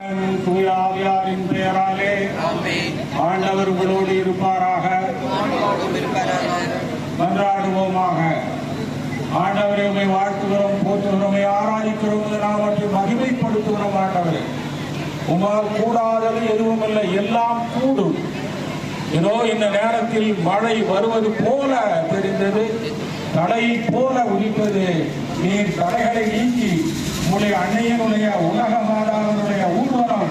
தூயாவியாரின் பெயராலே ஆண்டவர் உங்களோடு இருப்பாராக. மன்றாடுவோமாக. ஆண்டவரை உண்மை வாழ்த்துகிறோம், போற்றுகிறோம், ஆராதிக்கிறோம், நாமத்தை மகிமைப்படுத்துகிறோம். ஆண்டவரே, உங்களால் கூடாதது எதுவும் இல்லை, எல்லாம் கூடும். ஏதோ இந்த நேரத்தில் மழை வருவது போல தெரிந்தது, தடையை போல உதிப்பது. நீர் தடைகளை நீக்கி உங்களுடைய அன்னையனுடைய உலக மாதாவினுடைய ஊர்வலம்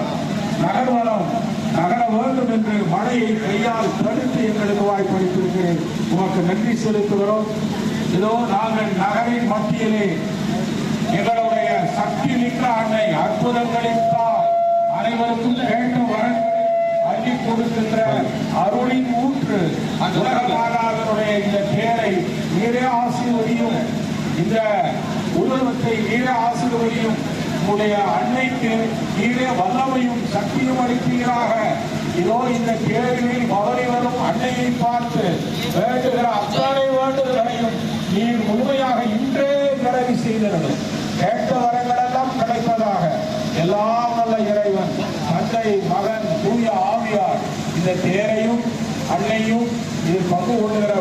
நகர வேண்டும் என்று மழையை கையால் தடுத்து எங்களுக்கு வாய்ப்பளித்திருக்கிறேன். உமக்கு நன்றி செலுத்துகிறோம். இதோ நாங்கள் நகரின் மத்தியிலே எங்களுடைய சக்தி மிக்க அன்னை, அற்புதங்களின் தாய், அனைவருக்கும் கேட்ட வரங்களை அள்ளி கொடுக்கின்ற அருளின் ஊற்று உலக மாதாவினுடைய இந்த பேரை நீரே ஆசீர்வதியும், இந்த உருவத்தை நீரே ஆசீர்வதியும். உங்களுடைய அன்னைக்கு நீரே வல்லமையும் சக்தியும் அளிப்பீராக. இதோ இந்த கேள்வியில் மவரை வரும் அன்னையை பார்த்து வேண்டுகிற அத்தனை வேண்டுதலையும் நீர் முழுமையாக இன்றே நிறைவு செய்திருந்தோம். கேட்ட வரங்கள் எல்லாம் கிடைப்பதாக. எல்லாம் நல்ல இறைவன், தந்தை, மகன், தூய ஆவியார் இந்த தேரையும் அன்னையும் இதில் பங்கு கொள்ளுகிற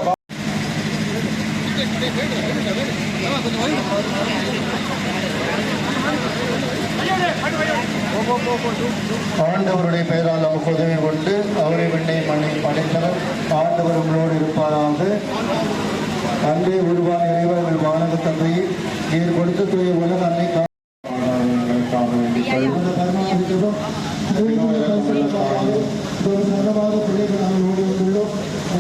ஆண்டவருடைய பெயரால் நமக்கு உதவி கொண்டு அவரை விண்ணை மண்ணை படைத்தனர். ஆண்டவர் உங்களோடு இருப்பாராக. அன்றே உருவான இறைவர்கள் வானக தந்தையை நீர் கொடுத்த தூய உலக அன்னை பிள்ளைகள் நாங்கள் ஓடி வந்துள்ளோம்.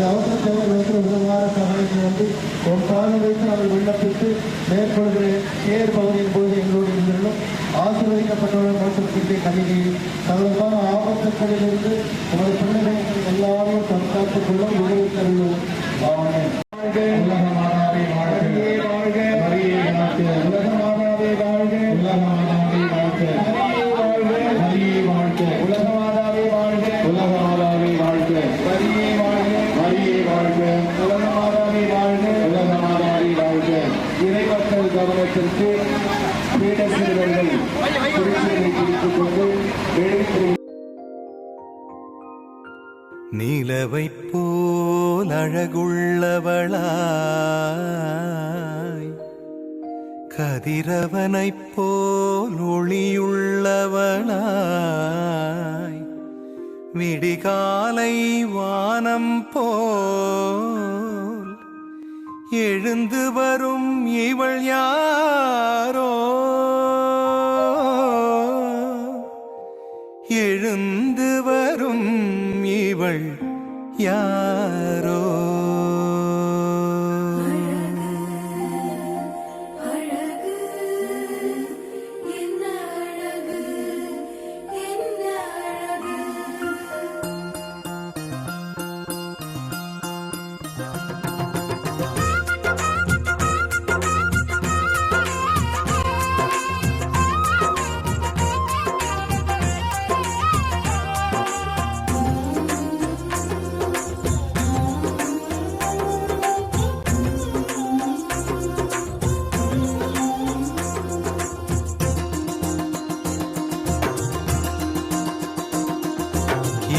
அவசர தேவைகளுக்கு உதவார சபைக்கு வந்து ஒன்றாக வைத்து நாங்கள் விண்ணப்பித்து மேற்கொள்கிற ஏர் பகுதியின் போது எங்களோடு இருந்துள்ளோம். ஆசீர்வதிக்கப்பட்டவர்கள் மோசத்திற்கு கல்வியில் தங்களுக்கான ஆபத்துக்களிலிருந்து உமது பிள்ளைகளை எல்லாரும் தற்காத்துக் கொள்ள உதவி தருவோம். உலக மாதாவே வாழ்க, உலக மாதாவே வாழ்க, உலக மாதாவே வாழ்க, மரியே வாழ்க, உலக மாதாவே வாழ்க, உலக மாதாவே வாழ்க, மரியே வாழ்க, மரியே வாழ்க, உலக மாதாவே வாழ்க, உலக மாதாவே வாழ்க. இறைமக்கள் கவனத்திற்கு பீடசிறுவர்கள் குறிச்சியை குறித்துக் கொண்டு நிலவைப் போல் அழகுள்ளவளாய், கதிரவனைப் போல் ஒளியுள்ளவளாய், விடிகாலை வானம் போல் எழுந்து வரும் இவள் யாரோ, எழுந்து வரும் இவள் யாரோ.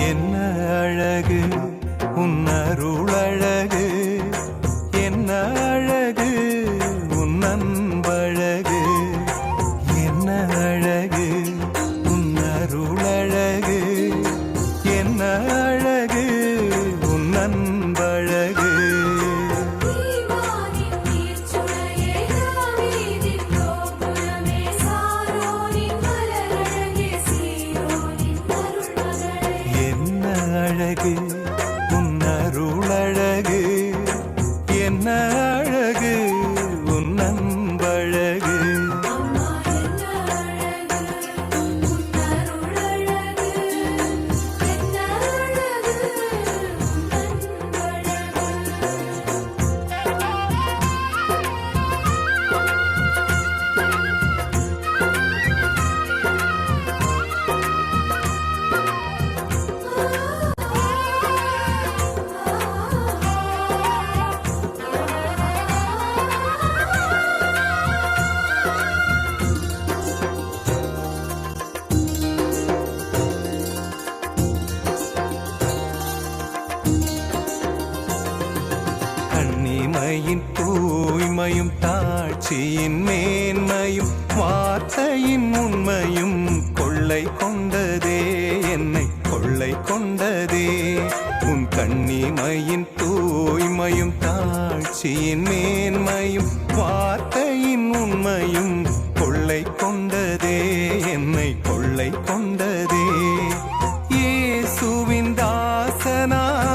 என்ன அழகு உன் அருளழகு, என்ன அழகு உன் அன்பழகு, என்ன அழகு உன் அருளழகு, என்ன அழகு உன் அன்பழகு. அழகு உன் அருளழகு, என்ன அழகு உன் அன்பழகு. கன்னிமையின் தூய்மையும் தாட்சியின் மேன்மையும் வார்த்தையின் உண்மையும் கொள்ளை கொண்டதே, என்னை கொள்ளை கொண்டதே. உன் கன்னிமையின் தூய்மையும் தாட்சியின் மேன்மையும் வார்த்தையின் உண்மையும் கொள்ளை கொண்டதே, என்னை கொள்ளை கொண்டதே. இயேசுவின் தாசனாய்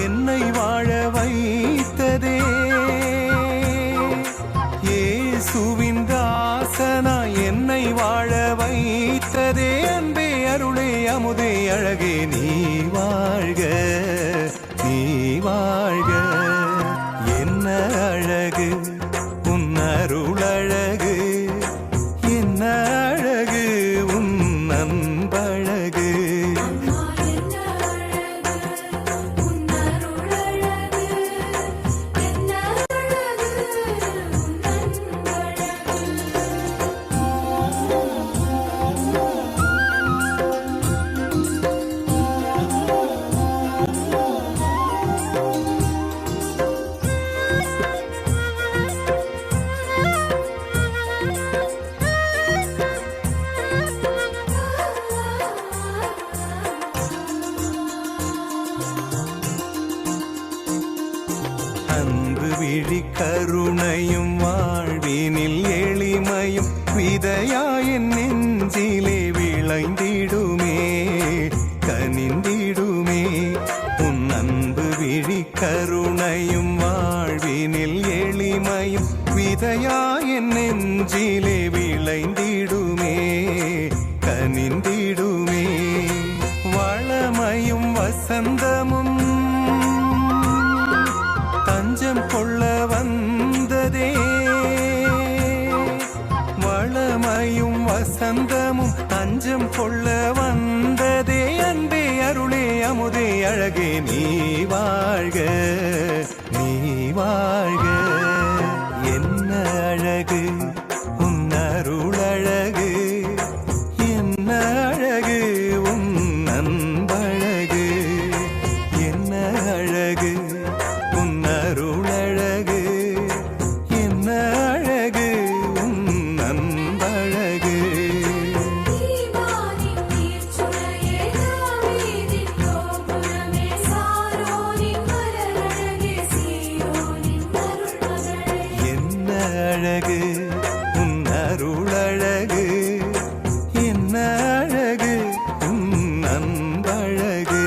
என்னை வாழ வைத்ததே, இயேசுவின் தாசனாய் என்னை வாழ வைத்ததே. அன்பே அருளே அமுதே அழகே நீ வாழ்க, நீ வாழ்க. என்ன அழகு உன் அருளழகு, என்ன அழகு உன் அன்பழகு. அன்பு விழி கருணையும் வாழ்வினில் எளிமையும் விதையாயின் நெஞ்சிலே விளைந்திடுமே, கனிந்திடுமே. உன் அன்பு விழி கருணையும் வாழ்வினில் எளிமையும் விதையாயின் நெஞ்சிலே விளைந்திடுமே, கனிந்திடுமே. வளமையும் வசந்தமும் தஞ்சம் கொள்ள வந்ததே, வளமையும் வசந்தமும் தஞ்சம் கொள்ள வந்ததே. அன்பே அருளே அமுதே அழகே நீ வாழ்க, நீ வாழ்க. என்ன அழகு உன் அருளழகு, என்ன அழகு உன் அன்பழகு. என்ன அழகு உன் அருளழகு, என்ன அழகு உன் அன்பழகு. என்ன அழகு உன் அருளழகு, என்ன அழகு உன் அன்பழகு.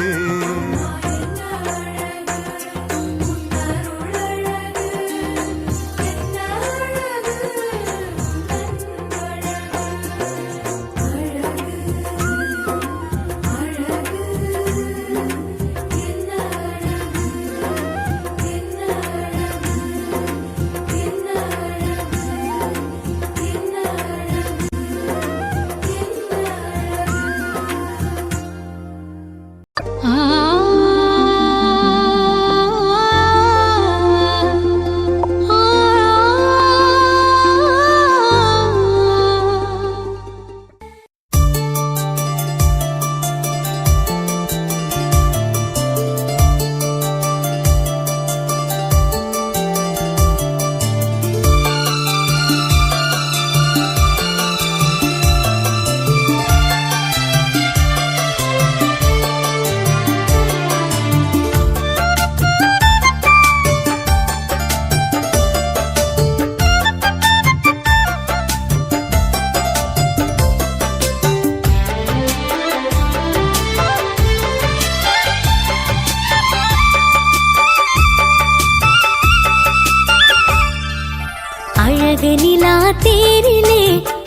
நிலா தேரிலே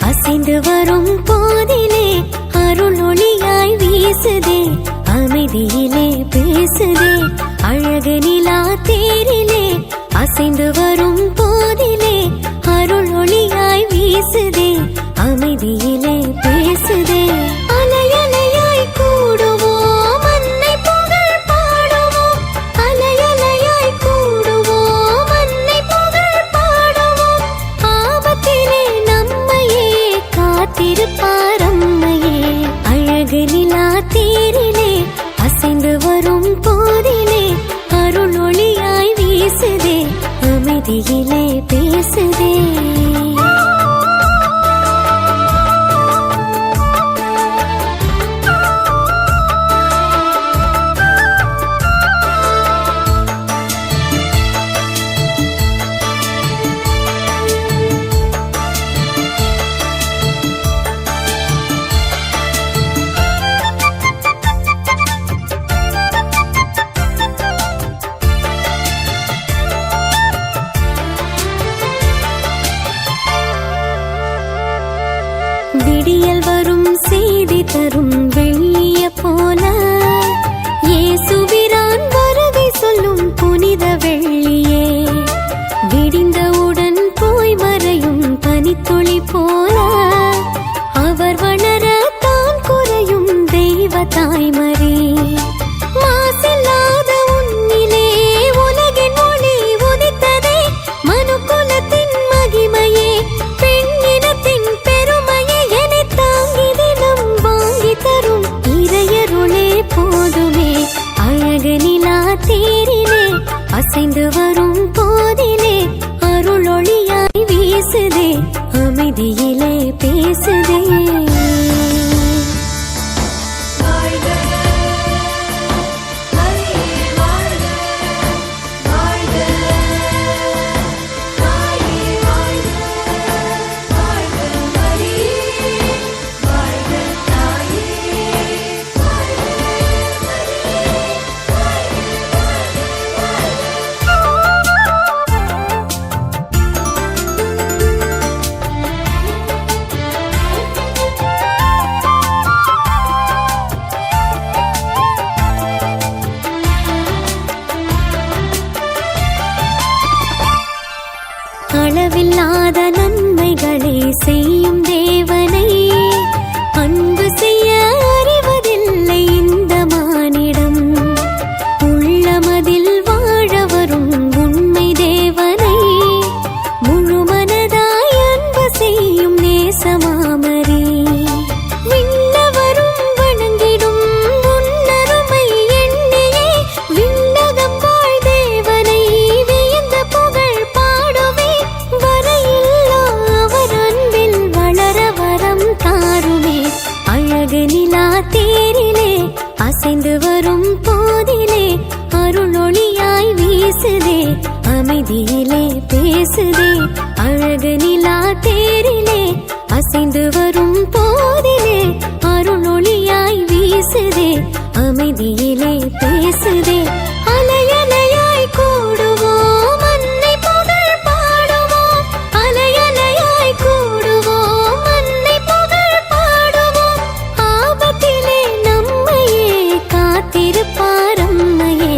அசைந்து வரும் போதிலே அருள் ஒளியாய் வீசுதே, அமைதியிலே பேசுதே. அழகு நிலா தேரிலே அசைந்து வரும் போதிலே அருள் ஒளியாய் வீசுதே, அமைதியிலே பேசுதே. அலையலையாய் கூடுவோம் அன்னை புகழ் பாடுவோம், அலையலையாய் கூடுவோம் அன்னை புகழ் பாடுவோம். ஆபத்திலே நம்மையே காத்திருப்பார் அம்மையே. அழகு நிலா தேரிலே அசைந்து வரும் போதிலே அருள் ஒளியாய் அமைதியிலே பேசுதே. விடியல் வரும் செய்தி தரும் வெள்ளிய போல இயேசுவிரான் வருகை சொல்லும் புனித வெள்ளியே. விடிந்தவுடன் போய் மறையும் பனித்துளி போல அவர் வளர தான் குறையும் தெய்வ தாய்மறி. மாசில்லாத உன்னிலே உலகின் ஒளி உதித்ததே. மனுக்குலத்தின் மகிமையே, பெண்ணினத்தின் பெருமையே, என்னை தாங்கி தினம் வாங்கி தரும் இறையருளே போதுமே. அழகு நிலா தேரிலே அசைந்து வரும் போதிலே அருளொளியாய் வீசுதே, அமைதியிலே பேசுதே. அளவில்லாத நன்மைகளை செய்யும் தேவனை அன்பு செய்ய அறிவதில்லை இந்த மானிடம். உள்ளமதில் வாழ வரும் உண்மை தேவனை முழுமனதாய் அன்பு செய்யும் நேசமாமரி. விண்ணவரும் வணங்கிடும் உன்னருமை எண்ணியே விண்ணகம் வாழ் தேவனை வியந்த புகழ் பாடுமே. வரையில்லா அவர் அன்பில் வளர வரம் தாருமே. அழகு நிலா தேரிலே அசைந்து வரும் போதிலே அருளொளியாய் வீசுதே, அமைதியிலே பேசுதே. அழகு நிலா தேரிலே அசைந்து வரும் போதிலே அருளொளியாய் வீசுதே, அமைதியிலே பேசுதே. அலையலையாய் கூடுவோம் அன்னை புகழ் பாடுவோம். அலையலையாய் கூடுவோம் அன்னை புகழ் பாடுவோம். ஆபத்திலே நம்மையே காத்திருப்பார் அம்மையே.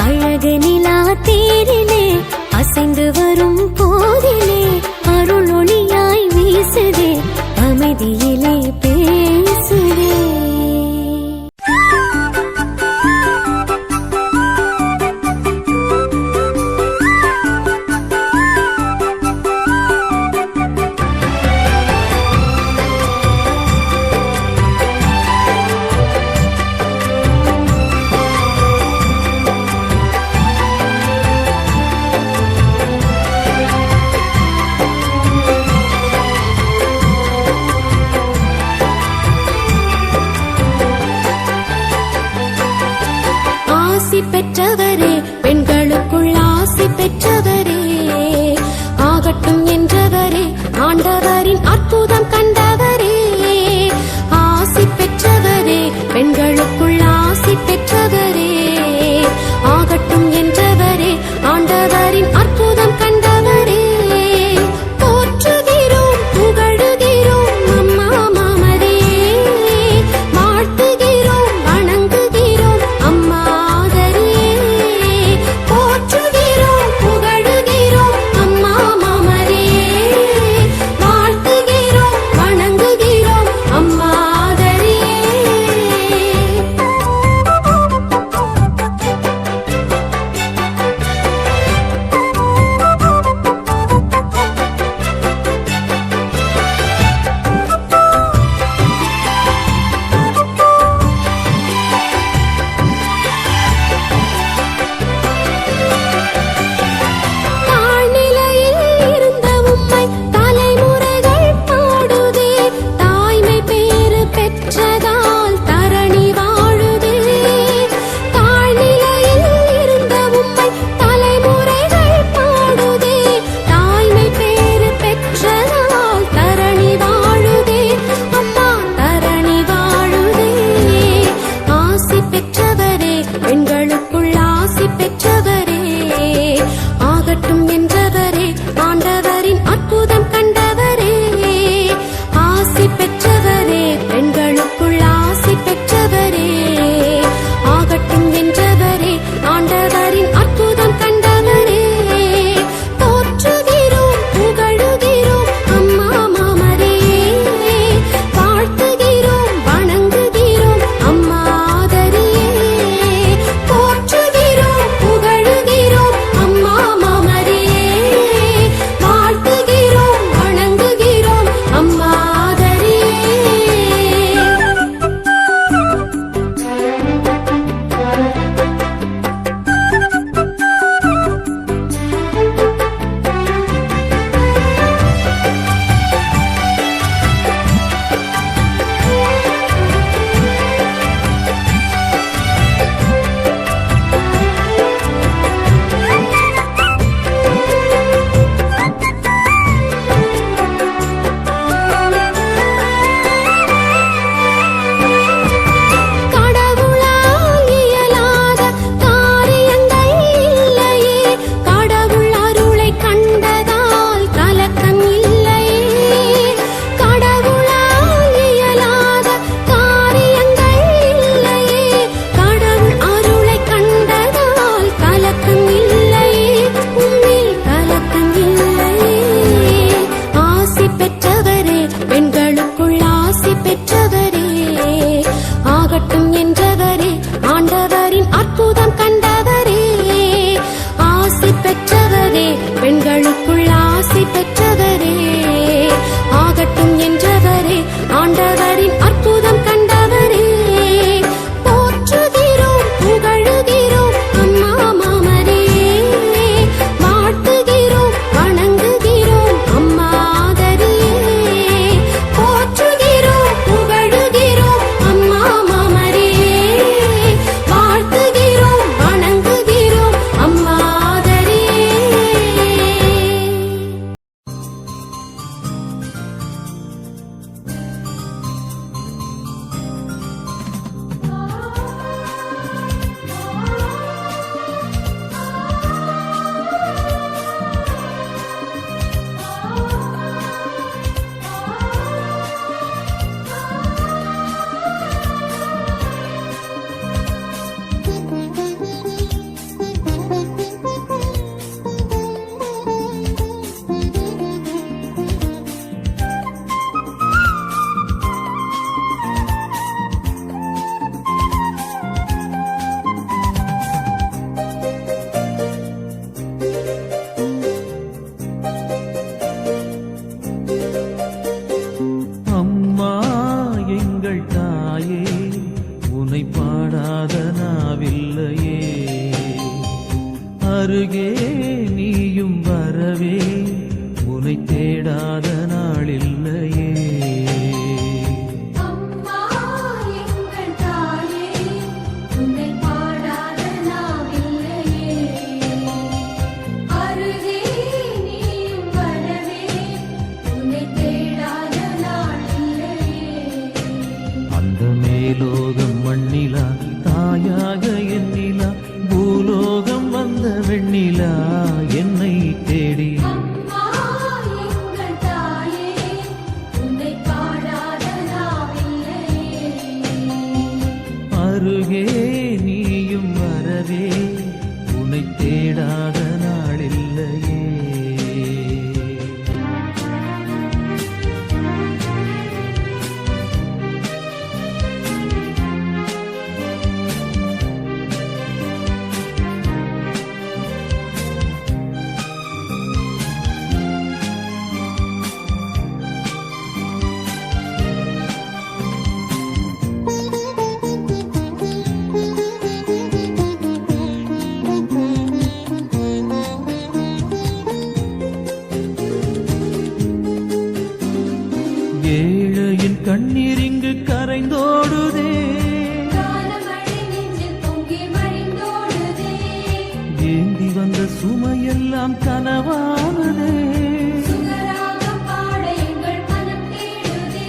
அழகு நிலா தேரிலே அசைந்து வரும் போதிலே அருளொளியாய் வீசுதே, அமைதியிலே பேசுதே. ஆசி பெற்றவரே, பெண்களுக்குள் ஆசி பெற்றவரே, ஆகட்டும் என்றவரே, ஆண்டவரின் அற்புதம் கண்டவரே. ஆசி பெற்றவரே, பெண்களுக்குள் ஆசி பெற்றவரே, ஆகட்டும் என்றவரே, ஆண்டவரின் அற்புதம் கண்டவரே. போற்றுகிறோம் புகழுகிறோம் அம்மா மாமரே, வாழ்த்துகிறோம் வணங்குகிறோம் அம்மா ஆதரியே. பெற்றவரே, ஆகட்டும் என்றவரே, ஆண்டவரின் அற்புதம் கண்டவரே, ஆசி பெற்றவரே, பெண்களுக்குள் ஆசி பெற்றவரே, ஆகட்டும் என்றவரே, ஆண்டவரின் அற்புதம் கண்டவரே, போற்றுகிறோம் புகழுகிறோம் அம்மா மாமரே, வாழ்த்துகிறோம் வணங்குகிறோம் அம்மா ஆதரியே, போற்றுகிறோம் புகழுகிறோம் அம்மா மாமரே, வாழ்த்துகிறோம் வணங்குகிறோம் அம்மா ஆதரியே. அம்மா எங்கள் தாயே, உனை பாடாத நாவில்லையே, அருகே நீயும் வரவே, உனை தேடாத நாளில்லையே. அம்மா எங்கள் தாயே, உன்னை பாடாத நாவில்லையே, அருகே நீயும் வரவே, உன்னை தேடாத நாளில்லையே. அந்த மேலோகம் மண்ணிலா தாயாக எண்ணிலா, பூலோகம் வந்த வெண்ணிலா என்னை தேடி. அம்மா எங்கள் தாயே, உன்னை பாடாத நாவில்லையே, அருகே நீயும் வரவே, உனை தேடாத நாளில்லையே. ஏழையின் கண்ணீர் இங்கு கரைந்தோடுதே, காலமழை நெஞ்சில் பொங்கி வழிந்தோடுதே, ஏந்தி வந்த சுமையெல்லாம் கனவானதே, சுகராகம் பாட எங்கள் மனம் தேடுதே.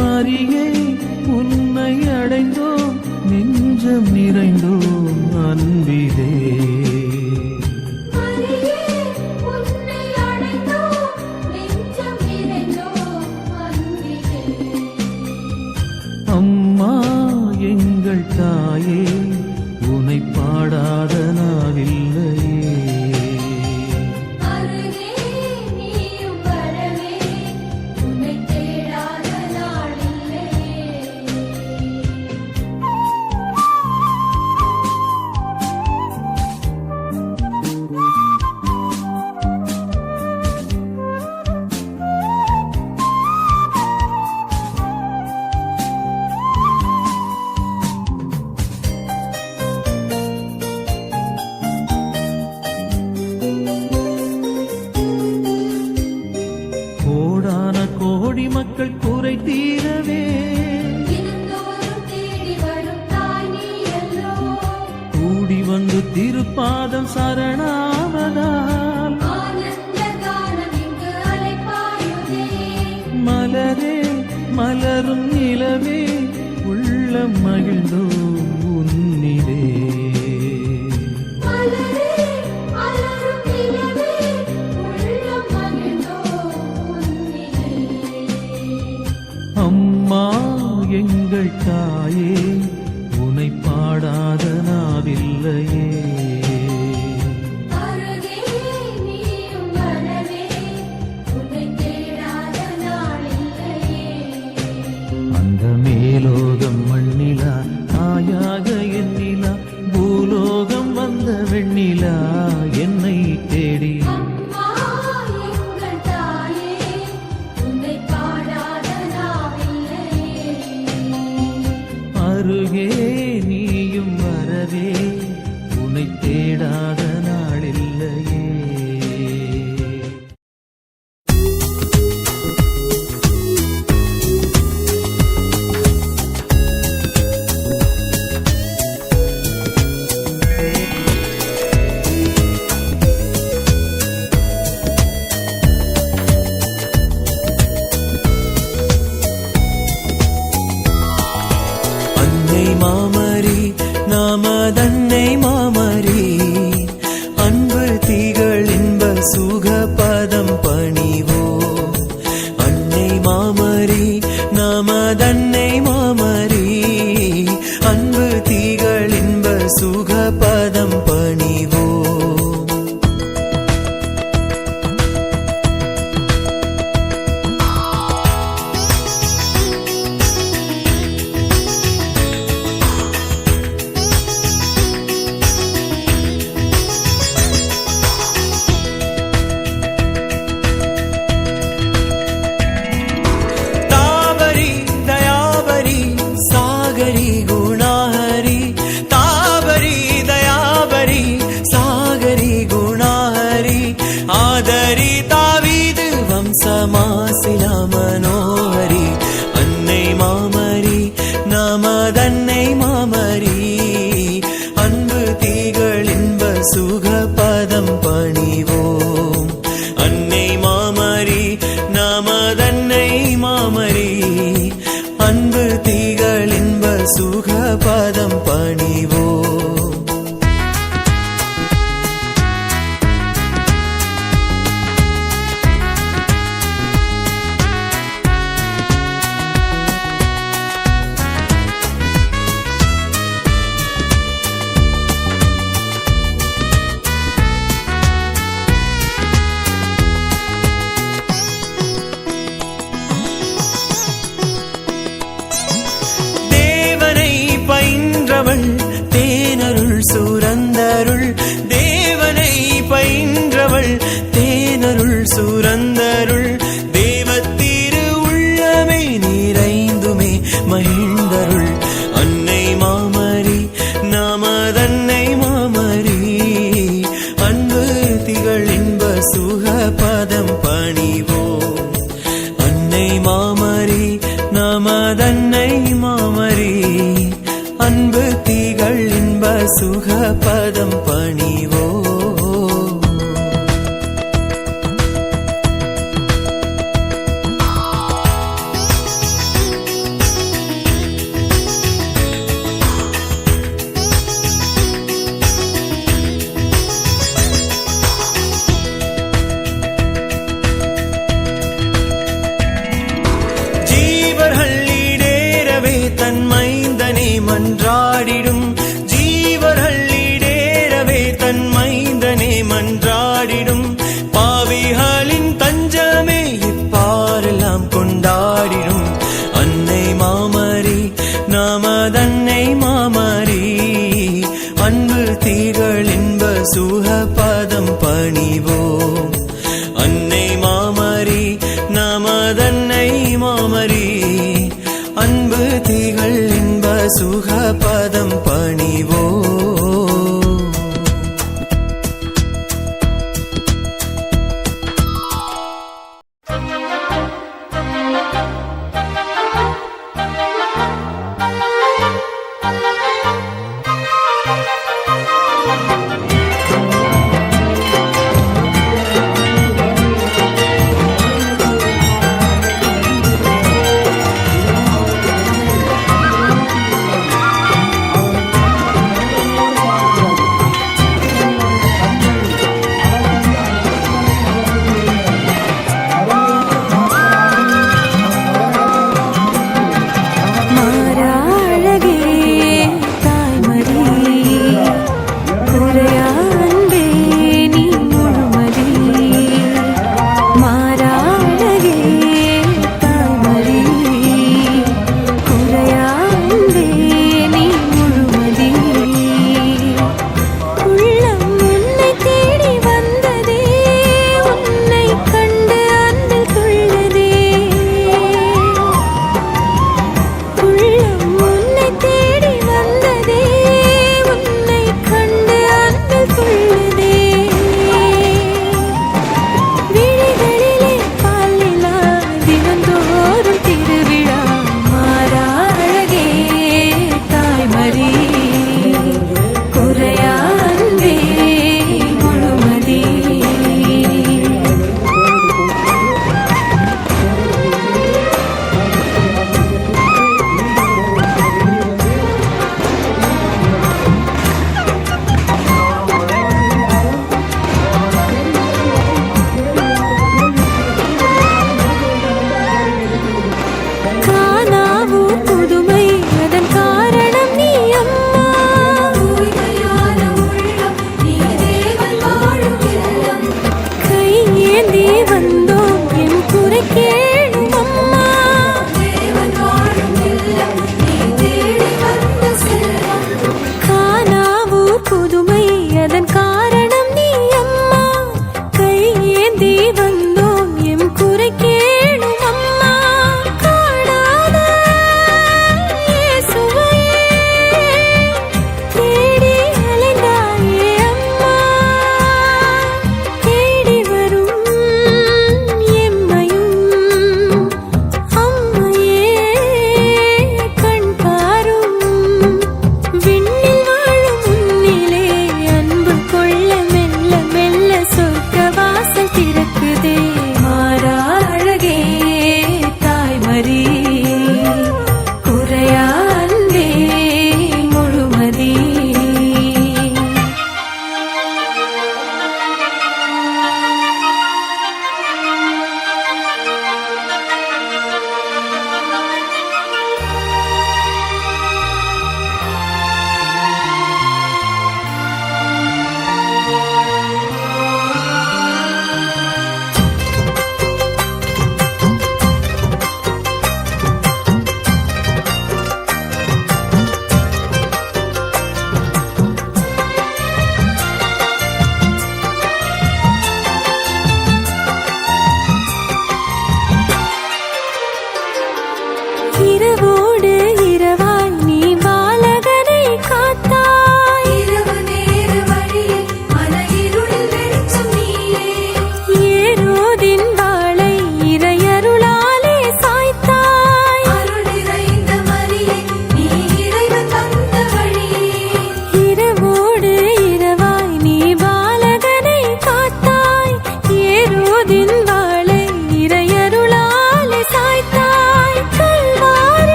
மரியே உன்னை அடைந்தோம், நெஞ்சம் நிறைந்தோம் அன்பிலே. மரியே உன்னை அடைந்தோம், நெஞ்சம் நிறைந்தோம் அன்பிலே. அம்மா எங்கள் தாயே, உனை பாடாத நாவில்லையே. அருகே நீயும் வரவே, உன்னை தேடாத நாளில்லையே. கோடான கோடி மக்கள் குறை தீரவே, தினந்தோறும் தேடி வரும் தாய் நீயல்லோ, கூடி வந்து திருப்பாதம் சரணாவதால், ஆனந்த கானம் இங்கு அலைபாயுதே. மலரே மலரும் நிலவே, உள்ளம் மகிழ்ந்தோம் உன்னிலே. மலரே மலரும் நிலவே, உள்ளம் மகிழ்ந்தோம் உன்னிலே. அம்மா எங்கள் தாயே, உனை பாடாத நாவில்லையே. அருகே நீயும் வரவே, உன்னை தேடாத நாளில்லையே. அந்த மேலோகம் மண்ணிலா தாயாக எண்ணிலா பூலோகம் வந்த வெண்ணிலா என்னை தேடி அம்மா எங்கள் தாயே உன்னை பாடாத நாவில்லையே அருகே நீயும் வரவே உன்னை தேடாத நாளில்லையே. அன்னை மாமரி நாமதன்னை மாமரி அன்பு திகழ் இன்ப சுக பதம் பணிவோ. அன்னை மாமரி நாமதன்னை மாமரி அன்பு திகழ் இன்ப சுக பதம் பணிவோ. தாவரி தயாவரி சாகரி குணாஹரி தாவரி தயாவரி சாகரி குணாஹரி ஆதரி தாவீது வம்சமாசிலா மனோஹரி. அன்னை மாமரி நாமதன்னை மாமரி அன்பு திகழ் இன்ப சுக பதம் பணிவோம். அன்னை மாமரி நாமதன்னை மாமரி அன்பு திகழ் இன்ப சுக பதம் பணிவோம். தேவனை பயின்றவள் தேனருள் சுரந்தருள் தேவனை பயின்றவள் தேனருள் சுரந்தருள் தேவத்திரு உள்ளமே நிறைந்துமே மகிழ்ந்தருள். அன்னை மாமரி நாமதன்னை மாமரி அன்பு திகழ் இன்ப சுக பதம் பணிவோம். அன்னை மாமரி நாமதன்னை மாமரி அன்பு திகழ் இன்ப சுக பதம் பணிவோ. ஜீவர்கள் ஈடேறவே தன் மைந்தனை மன்றாடிடும் ஜீவர்கள் ஈடேறவே தன் மைந்தனை மன்றாடிடும் பாவிகளின் தஞ்சமே இப்பாரெல்லாம் கொண்டாடிடும். அன்னை மாமரி நாமதன்னை மாமரி அன்பு திகழ் இன்ப சுக பதம் பணிவோம். அன்னை மாமரி நாமதன்னை மாமரி அன்பு திகழ் இன்ப சுக பதம்